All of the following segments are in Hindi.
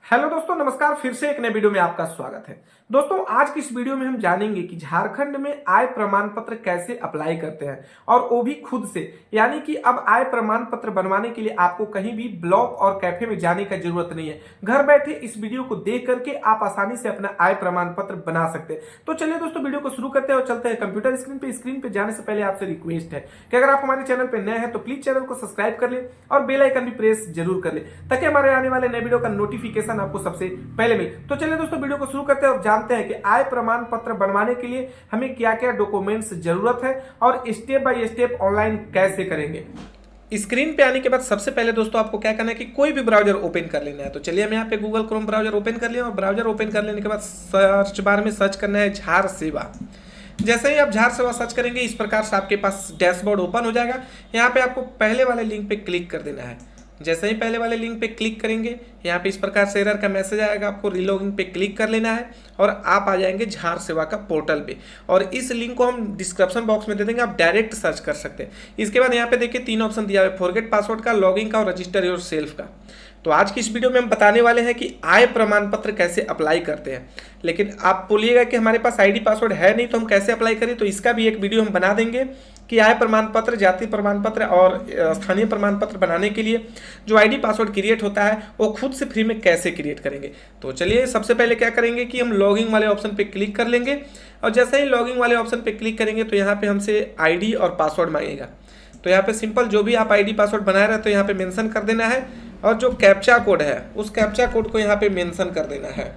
हेलो दोस्तों, नमस्कार। फिर से एक नए वीडियो में आपका स्वागत है। दोस्तों, आज की इस वीडियो में हम जानेंगे कि झारखंड में आय प्रमाण पत्र कैसे अप्लाई करते हैं, और वो भी खुद से। यानी कि अब आय प्रमाण पत्र बनवाने के लिए आपको कहीं भी ब्लॉक और कैफे में जाने की जरूरत नहीं है। घर बैठे इस वीडियो को देख करके आप आसानी से अपना आय प्रमाण पत्र बना सकते हैं। तो चलिए दोस्तों, वीडियो को शुरू करते हैं और चलते हैं कंप्यूटर स्क्रीन पे जाने से पहले आपसे रिक्वेस्ट है कि अगर आप हमारे चैनल पर नए हैं तो प्लीज चैनल को सब्सक्राइब कर ले और बेल आइकन भी प्रेस जरूर कर ले, ताकि हमारे आने वाले नए वीडियो का नोटिफिकेशन आपको सबसे पहले मिले। तो चलिए दोस्तों, वीडियो को शुरू करते हैं और जानते हैं कि आय प्रमाण पत्र बनवाने के लिए हमें क्या क्या डॉक्यूमेंट्स जरूरत है और स्टेप बाय स्टेप ऑनलाइन कैसे करेंगे। स्क्रीन पे आने के बाद सबसे पहले दोस्तों आपको क्या करना है कि कोई भी ब्राउजर ओपन कर लेना है। तो चलिए हम यहाँ पे गूगल क्रोम ब्राउजर ओपन कर लिया, और ब्राउजर ओपन कर लेने के बाद सर्च बार में सर्च करना है झार सेवा। जैसे ही आप झार सेवा सर्च करेंगे, इस प्रकार से आपके पास डैशबोर्ड ओपन हो जाएगा। यहाँ पे आपको पहले वाले लिंक पे क्लिक कर देना है। जैसे ही पहले वाले लिंक पे क्लिक करेंगे, यहाँ पे इस प्रकार से एरर का मैसेज आएगा, आपको रीलॉगिन पे क्लिक कर लेना है और आप आ जाएंगे झार सेवा का पोर्टल पे। और इस लिंक को हम डिस्क्रिप्शन बॉक्स में दे देंगे, आप डायरेक्ट सर्च कर सकते हैं। इसके बाद यहाँ पे देखिए 3 ऑप्शन दिया है, फॉरगेट पासवर्ड का, लॉगिन का और रजिस्टर योर सेल्फ का। तो आज की इस वीडियो में हम बताने वाले हैं कि आय प्रमाण पत्र कैसे अप्लाई करते हैं। लेकिन आप बोलिएगा कि हमारे पास आईडी पासवर्ड है नहीं, तो हम कैसे अप्लाई करें। तो इसका भी एक वीडियो हम बना देंगे कि आय प्रमाण पत्र, जाति प्रमाण पत्र और स्थानीय प्रमाण पत्र बनाने के लिए जो आईडी पासवर्ड क्रिएट होता है वो खुद से फ्री में कैसे क्रिएट करेंगे। तो चलिए सबसे पहले क्या करेंगे कि हम लॉगिन वाले ऑप्शन पे क्लिक कर लेंगे, और जैसे ही लॉगिन वाले ऑप्शन पे क्लिक करेंगे तो यहाँ पे हमसे आईडी और पासवर्ड मांगेगा। तो यहाँ पे सिंपल जो भी आप आईडी पासवर्ड बना रहे हैं तो यहाँ पे मेंशन कर देना है, और जो कैप्चा कोड है उस कैप्चा कोड को यहाँ पे मेंशन कर देना है।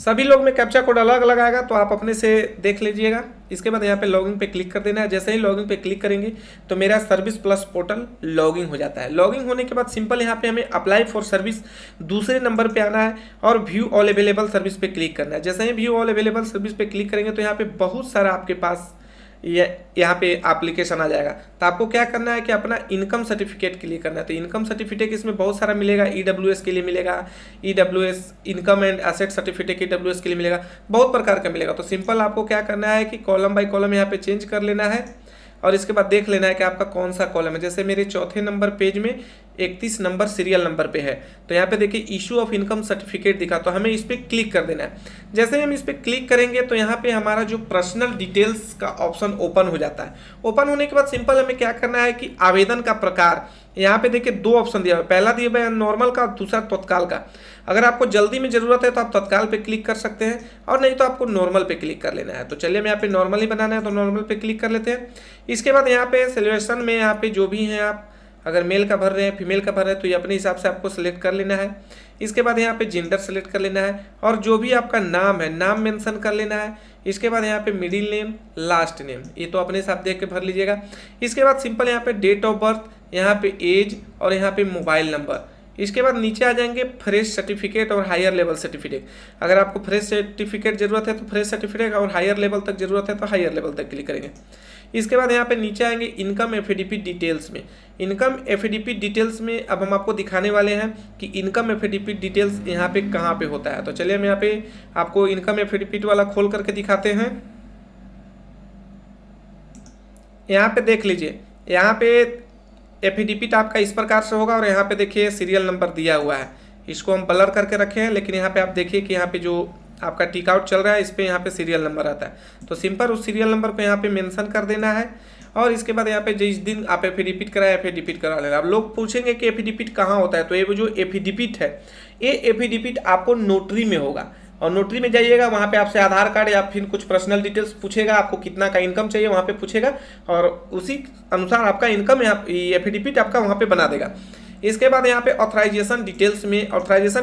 सभी लोग में कैप्चा कोड अलग अलग आएगा, तो आप अपने से देख लीजिएगा। इसके बाद यहाँ पे लॉगिन पे क्लिक कर देना है। जैसे ही लॉगिन पे क्लिक करेंगे तो मेरा सर्विस प्लस पोर्टल लॉगिन हो जाता है। लॉगिन होने के बाद सिंपल यहाँ पे हमें अप्लाई फॉर सर्विस दूसरे नंबर पे आना है और व्यू ऑल अवेलेबल सर्विस पे क्लिक करना है। जैसे ही व्यू ऑल अवेलेबल सर्विस पे क्लिक करेंगे तो यहाँ पे बहुत सारा आपके पास यहाँ पे एप्लीकेशन आ जाएगा। तो आपको क्या करना है कि अपना इनकम सर्टिफिकेट के लिए करना है। तो इनकम सर्टिफिकेट इसमें बहुत सारा मिलेगा। ईडब्ल्यूएस के लिए मिलेगा, EWS income and asset certificate EWS के लिए मिलेगा, बहुत प्रकार का मिलेगा। तो सिंपल आपको क्या करना है कि कॉलम बाय कॉलम यहाँ पे चेंज कर लेना है, और इसके बाद देख लेना है कि आपका कौन सा कॉलम है। जैसे मेरे चौथे नंबर पेज में 31 नंबर सीरियल नंबर पे है, तो यहाँ पे देखिए इशू ऑफ इनकम सर्टिफिकेट दिखा, तो हमें इस पर क्लिक कर देना है। जैसे हम इस पर क्लिक करेंगे तो यहाँ पे हमारा जो पर्सनल डिटेल्स का ऑप्शन ओपन हो जाता है। ओपन होने के बाद सिंपल हमें क्या करना है कि आवेदन का प्रकार, यहाँ पे देखिए 2 ऑप्शन दिया हुआ है। पहला दिया हुआ है नॉर्मल का, दूसरा तत्काल का। अगर आपको जल्दी में जरूरत है तो आप तत्काल पे क्लिक कर सकते हैं, और नहीं तो आपको नॉर्मल पे क्लिक कर लेना है। तो चलिए हम यहाँ पे नॉर्मल ही बनाना है, तो नॉर्मल पे क्लिक कर लेते हैं। इसके बाद यहाँ पे सिलेक्शन में यहाँ पे जो भी हैं, आप अगर मेल का भर रहे हैं, फीमेल का भर रहे हैं, तो ये अपने हिसाब से आपको सेलेक्ट कर लेना है। इसके बाद यहाँ पे जेंडर सेलेक्ट कर लेना है, और जो भी आपका नाम है नाम मेंशन कर लेना है। इसके बाद यहाँ पे मिडिल नेम, लास्ट नेम, ये तो अपने हिसाब देख के भर लीजिएगा। इसके बाद सिंपल यहाँ पे डेट ऑफ बर्थ, यहाँ पे एज, और यहाँ पे मोबाइल नंबर। इसके बाद नीचे आ जाएंगे फ्रेश सर्टिफिकेट और हायर लेवल सर्टिफिकेट। अगर आपको फ्रेश सर्टिफिकेट जरूरत है तो फ्रेश सर्टिफिकेट, और हायर लेवल तक जरूरत है तो हायर लेवल तक क्लिक करेंगे। इसके बाद यहाँ पे नीचे आएंगे इनकम एफिडेविट डिटेल्स में। इनकम एफिडेविट डिटेल्स में अब हम आपको दिखाने वाले हैं कि इनकम एफिडेविट डिटेल्स यहाँ पे कहाँ पे होता है। तो चलिए हम यहाँ पे आपको इनकम एफिडेविट वाला खोल करके दिखाते हैं। यहाँ पे देख लीजिए, यहाँ पे एफिडेविट आपका इस प्रकार से होगा, और यहाँ पे देखिए सीरियल नंबर दिया हुआ है। इसको हम ब्लर करके रखे हैं, लेकिन यहाँ पे आप देखिए कि यहाँ पे जो आपका टिक आउट चल रहा है, इस पे यहाँ पे सीरियल नंबर आता है। तो सिंपल उस सीरियल नंबर को यहाँ पे मेंशन कर देना है, और इसके बाद यहाँ पे जिस दिन आप एफिडेविट कराए एफिडेविट करा लेना। अब लोग पूछेंगे कि एफिडेविट कहाँ होता है, तो ये जो एफिडेविट है, ये एफिडेविट आपको नोटरी में होगा। और नोटरी में जाइएगा, वहाँ पे आपसे आधार कार्ड या फिर कुछ पर्सनल डिटेल्स पूछेगा, आपको कितना का इनकम चाहिए वहाँ पे पूछेगा, और उसी अनुसार आपका इनकम एफिडेविट आपका वहाँ पे बना देगा। इसके बाद यहाँ पे ऑथराइजेशन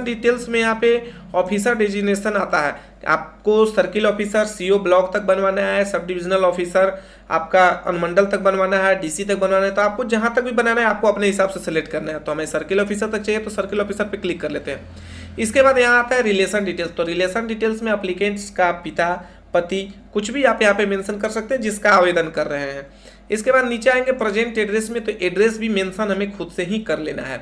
डिटेल्स में यहाँ पे ऑफिसर डेजिग्नेशन आता है। आपको सर्किल ऑफिसर, सीओ ब्लॉक तक बनवाना है, सब डिविजनल ऑफिसर आपका अनुमंडल तक बनवाना है, डीसी तक बनवाना है। तो आपको जहाँ तक भी बनाना है आपको अपने हिसाब से सेलेक्ट करना है। तो हमें सर्किल ऑफिसर तक चाहिए, तो सर्किल ऑफिसर पे क्लिक कर लेते हैं। इसके बाद यहाँ आता है रिलेशन डिटेल्स। तो रिलेशन डिटेल्स में अप्लीकेंट्स का पिता, पति, कुछ भी आप यहाँ पे मेंशन कर सकते हैं जिसका आवेदन कर रहे हैं। इसके बाद नीचे आएंगे प्रेजेंट एड्रेस में, तो एड्रेस भी मेंशन हमें खुद से ही कर लेना है,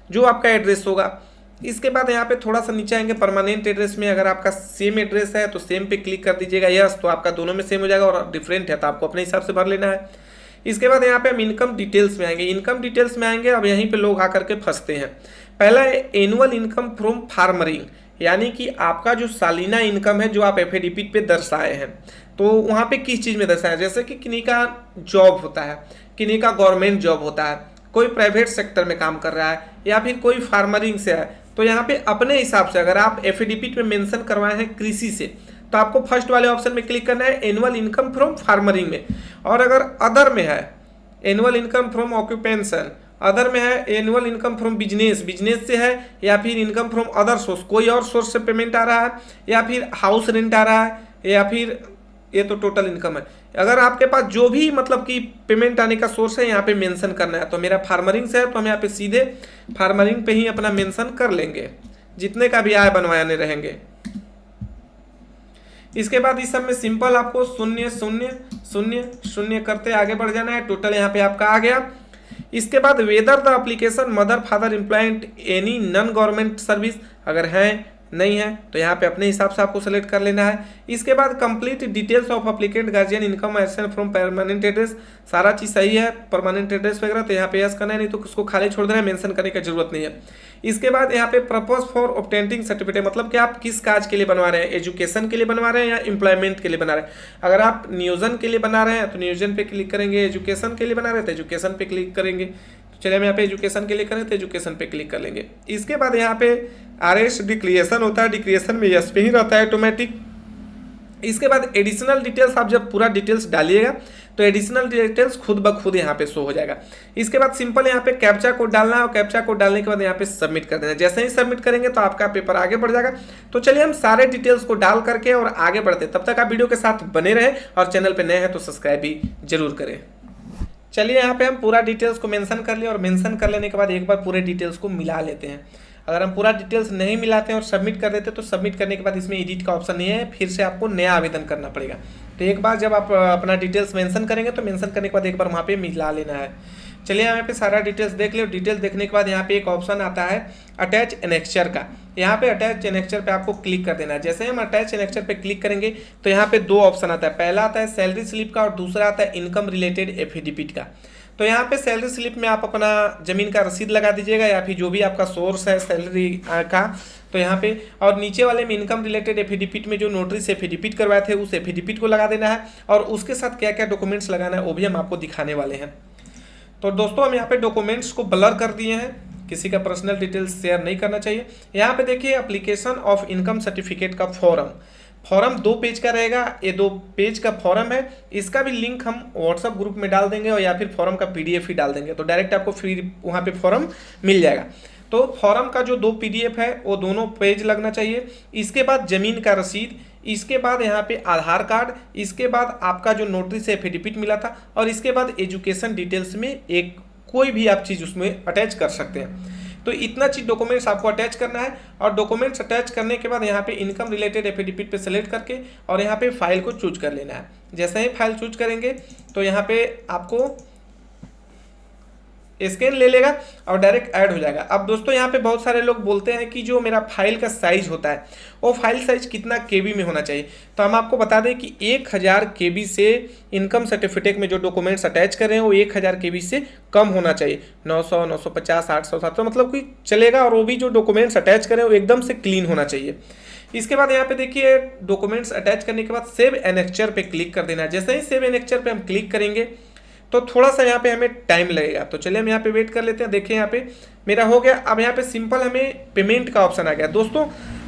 जो आपका एड्रेस होगा। इसके बाद यहाँ पे थोड़ा सा नीचे आएंगे परमानेंट एड्रेस में। अगर आपका सेम एड्रेस है तो सेम पे क्लिक कर दीजिएगा, यस, तो आपका दोनों में सेम हो जाएगा, और डिफरेंट है तो आपको अपने हिसाब से भर लेना है। इसके बाद यहाँ पे हम इनकम डिटेल्स में आएंगे। इनकम डिटेल्स में आएंगे, अब यहीं पे लोग आकर के फंसते हैं। पहला है एनुअल इनकम फ्रॉम फार्मरिंग, यानी कि आपका जो सालाना इनकम है जो आप एफिडेविट पे दर्शाए हैं, तो वहाँ पे किस चीज़ में दर्शाया, जैसे कि किन्हीं का जॉब होता है, किन्हीं का गवर्नमेंट जॉब होता है, कोई प्राइवेट सेक्टर में काम कर रहा है, या फिर कोई फार्मरिंग से है, तो यहाँ पे अपने हिसाब से अगर आप एफिडेविट में मेंशन करवाए हैं कृषि से, तो आपको फर्स्ट वाले ऑप्शन में क्लिक करना है एनुअल इनकम फ्रॉम फार्मरिंग में। और अगर अदर में है annual income from occupation, other में है annual income from business, business से है, या फिर इनकम फ्रॉम अदर सोर्स, कोई और सोर्स से पेमेंट आ रहा है, या फिर हाउस रेंट आ रहा है, या फिर ये तो टोटल इनकम है। अगर आपके पास जो भी मतलब कि पेमेंट आने का सोर्स है यहाँ पे मेंशन करना है। तो मेरा फार्मरिंग से है तो हम यहाँ पे सीधे फार्मरिंग पे ही अपना मेंशन कर लेंगे, जितने का भी आय बनवाने रहेंगे। इसके बाद इस सब में सिंपल आपको 0 0 0 0 करते आगे बढ़ जाना है। टोटल यहाँ पे आपका आ गया। इसके बाद whether the application mother father employed any non government service, अगर है नहीं है तो यहाँ पे अपने हिसाब से आपको सेलेक्ट कर लेना है। इसके बाद complete details of applicant guardian income एसेशन फ्रॉम परमानेंट एड्रेस, सारा चीज़ सही है, परमानेंट एड्रेस वगैरह, तो यहाँ पे यस करना है, नहीं तो उसको खाली छोड़ देना है, मेंशन करने की जरूरत नहीं है। इसके बाद यहाँ पे पर्पस फॉर ऑब्टेनिंग सर्टिफिकेट, मतलब कि आप किस काज के लिए बनवा रहे हैं, एजुकेशन के लिए बनवा रहे हैं या एम्प्लॉयमेंट के लिए बना रहे हैं। अगर आप नियोजन के लिए बना रहे हैं तो नियोजन पे क्लिक करेंगे, एजुकेशन के लिए बना रहे हैं तो एजुकेशन पे क्लिक करेंगे। चलिए हम यहाँ पे एजुकेशन के लिए करें तो एजुकेशन पे क्लिक कर लेंगे। इसके बाद यहाँ पे आरएस डिक्रिएशन होता है, डिक्रिएशन में यस पे ही रहता है ऑटोमेटिक। इसके बाद एडिशनल डिटेल्स, आप जब पूरा डिटेल्स डालिएगा तो एडिशनल डिटेल्स खुद ब खुद यहाँ पे शो हो जाएगा। इसके बाद सिंपल यहाँ पे कैप्चा कोड डालना है, और कैप्चा कोड डालने के बाद यहाँ पे सबमिट कर देना। जैसे ही सबमिट करेंगे तो आपका पेपर आगे बढ़ जाएगा। तो चलिए हम सारे डिटेल्स को डाल करके और आगे बढ़ते हैं। तब तक आप वीडियो के साथ बने रहे, और चैनल पे नए हैं तो सब्सक्राइब भी जरूर करें। चलिए यहाँ पे हम पूरा डिटेल्स को मेंशन कर लिया, और मेंशन कर लेने के बाद एक बार पूरे डिटेल्स को मिला लेते हैं। अगर हम पूरा डिटेल्स नहीं मिलाते हैं और सबमिट कर देते हैं तो सबमिट करने के बाद इसमें एडिट का ऑप्शन नहीं है, फिर से आपको नया आवेदन करना पड़ेगा। तो एक बार जब आप अपना डिटेल्स मेंशन करेंगे तो मेंशन करने के बाद एक बार वहाँ पे मिला लेना है। चलिए यहाँ पे सारा डिटेल्स देख लियो। डिटेल्स देखने के बाद यहाँ पे एक ऑप्शन आता है अटैच एनेक्चर का। यहाँ पे अटैच एनेक्चर पे आपको क्लिक कर देना है। जैसे हम अटैच एनेक्चर पे क्लिक करेंगे तो यहाँ पे दो ऑप्शन आता है, पहला आता है सैलरी स्लिप का और दूसरा आता है इनकम रिलेटेड एफिडेविट का। तो यहाँ पे सैलरी स्लिप में आप अपना ज़मीन का रसीद लगा दीजिएगा, या फिर जो भी आपका सोर्स है सैलरी का, तो यहाँ पे, और नीचे वाले में इनकम रिलेटेड एफिडेविट में जो नोटरी से एफिडेविट करवाए थे उस एफिडेविट को लगा देना है, और उसके साथ क्या क्या डॉक्यूमेंट्स लगाना है वो भी हम आपको दिखाने वाले हैं। तो दोस्तों हम यहाँ पे डॉक्यूमेंट्स को ब्लर कर दिए हैं, किसी का पर्सनल डिटेल्स शेयर नहीं करना चाहिए। यहाँ पे देखिए एप्लीकेशन ऑफ इनकम सर्टिफिकेट का फॉर्म 2 पेज का रहेगा। ये 2 पेज का फॉर्म है, इसका भी लिंक हम व्हाट्सएप ग्रुप में डाल देंगे, और या फिर फॉर्म का PDF ही डाल देंगे, तो डायरेक्ट आपको फिर वहाँ पे फॉर्म मिल जाएगा। तो फॉर्म का जो 2 PDF है वो दोनों पेज लगना चाहिए। इसके बाद ज़मीन का रसीद, इसके बाद यहाँ पे आधार कार्ड, इसके बाद आपका जो नोटरी से एफिडेविट मिला था, और इसके बाद एजुकेशन डिटेल्स में एक कोई भी आप चीज़ उसमें अटैच कर सकते हैं। तो इतना चीज डॉक्यूमेंट्स आपको अटैच करना है, और डॉक्यूमेंट्स अटैच करने के बाद यहाँ पे इनकम रिलेटेड एफिडेविट पे सेलेक्ट करके और यहाँ पे फाइल को चूज कर लेना है। जैसे ही फाइल चूज करेंगे तो यहाँ पे आपको स्कैन ले लेगा और डायरेक्ट ऐड हो जाएगा। अब दोस्तों यहाँ पे बहुत सारे लोग बोलते हैं कि जो मेरा फाइल का साइज होता है वो फाइल साइज कितना KB में होना चाहिए। तो हम आपको बता दें कि 1000 KB से इनकम सर्टिफिकेट में जो डॉक्यूमेंट्स अटैच कर रहे हैं वो 1000 KB से कम होना चाहिए। 900, 950, 800, 700 मतलब कि चलेगा, और वो भी जो डॉक्यूमेंट्स अटैच करें वो एकदम से क्लीन होना चाहिए। इसके बाद यहाँ पे देखिए डॉक्यूमेंट्स अटैच करने के बाद सेव एनेक्चर पे क्लिक कर देना है। जैसे ही सेव एनेक्चर पे हम क्लिक करेंगे तो थोड़ा सा यहाँ पे हमें टाइम लगेगा, तो चलिए हम यहाँ पे वेट कर लेते हैं। देखिए यहाँ पे मेरा हो गया। अब यहाँ पे सिंपल हमें पेमेंट का ऑप्शन आ गया। दोस्तों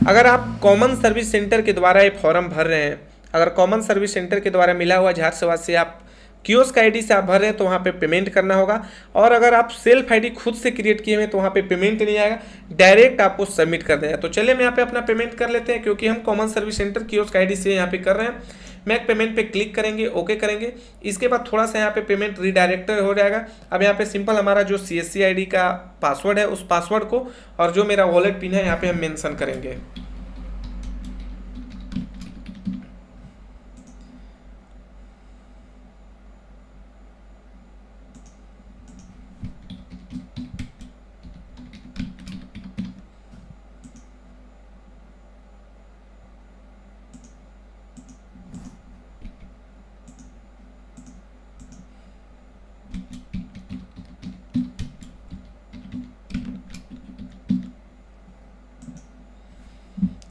अगर आप कॉमन सर्विस सेंटर के द्वारा ये फॉर्म भर रहे हैं, अगर कॉमन सर्विस सेंटर के द्वारा मिला हुआ झार सेवा से आप कियोस्क ID से आप भर रहे हैं तो वहाँ पे पेमेंट करना होगा, और अगर आप सेल्फ ID खुद से क्रिएट किए हुए तो वहाँ पे पेमेंट नहीं आएगा, डायरेक्ट आपको सबमिट कर देना। तो चलिए हम यहाँ पे अपना पेमेंट कर लेते हैं, क्योंकि हम common service centre kiosk ID से यहाँ पे कर रहे हैं। मैक पेमेंट पे क्लिक करेंगे, ओके करेंगे। इसके बाद थोड़ा सा यहाँ पे पेमेंट रीडायरेक्ट हो जाएगा। अब यहाँ पे सिंपल हमारा जो CSC ID का पासवर्ड है उस पासवर्ड को और जो मेरा वॉलेट पिन है यहाँ पे हम मेंशन करेंगे।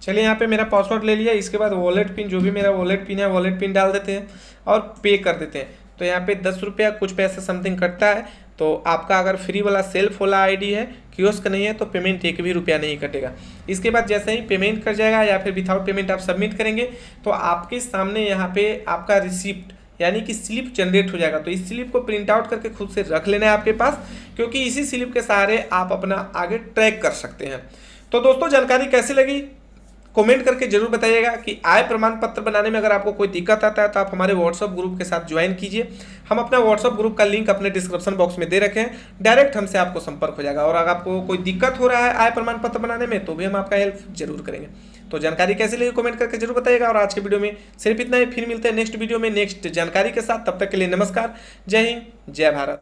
चलिए यहाँ पे मेरा पासवर्ड ले लिया। इसके बाद वॉलेट पिन, जो भी मेरा वॉलेट पिन है वॉलेट पिन डाल देते हैं और पे कर देते हैं। तो यहाँ पे 10 रुपया कुछ पैसे समथिंग कटता है। तो आपका अगर फ्री वाला सेल्फ वाला आईडी है, कियोस्क नहीं है, तो पेमेंट 1 भी रुपया नहीं कटेगा। इसके बाद जैसे ही पेमेंट कर जाएगा या फिर विदाउट पेमेंट आप सबमिट करेंगे तो आपके सामने यहाँ पे आपका रिसिप्ट यानी कि स्लिप जनरेट हो जाएगा। तो इस स्लिप को प्रिंट आउट करके खुद से रख लेना है आपके पास, क्योंकि इसी स्लिप के सहारे आप अपना आगे ट्रैक कर सकते हैं। तो दोस्तों जानकारी कैसी लगी कमेंट करके जरूर बताइएगा। कि आय प्रमाण पत्र बनाने में अगर आपको कोई दिक्कत आता है तो आप हमारे व्हाट्सअप ग्रुप के साथ ज्वाइन कीजिए। हम अपना व्हाट्सअप ग्रुप का लिंक अपने डिस्क्रिप्शन बॉक्स में दे रखे हैं, डायरेक्ट हमसे आपको संपर्क हो जाएगा। और अगर आपको कोई दिक्कत हो रहा है आय प्रमाण पत्र बनाने में तो भी हम आपका हेल्प जरूर करेंगे। तो जानकारी कैसी लगी कमेंट करके जरूर बताइएगा। और आज के वीडियो में सिर्फ इतना ही, फिर मिलते हैं नेक्स्ट वीडियो में नेक्स्ट जानकारी के साथ। तब तक के लिए नमस्कार, जय हिंद, जय भारत।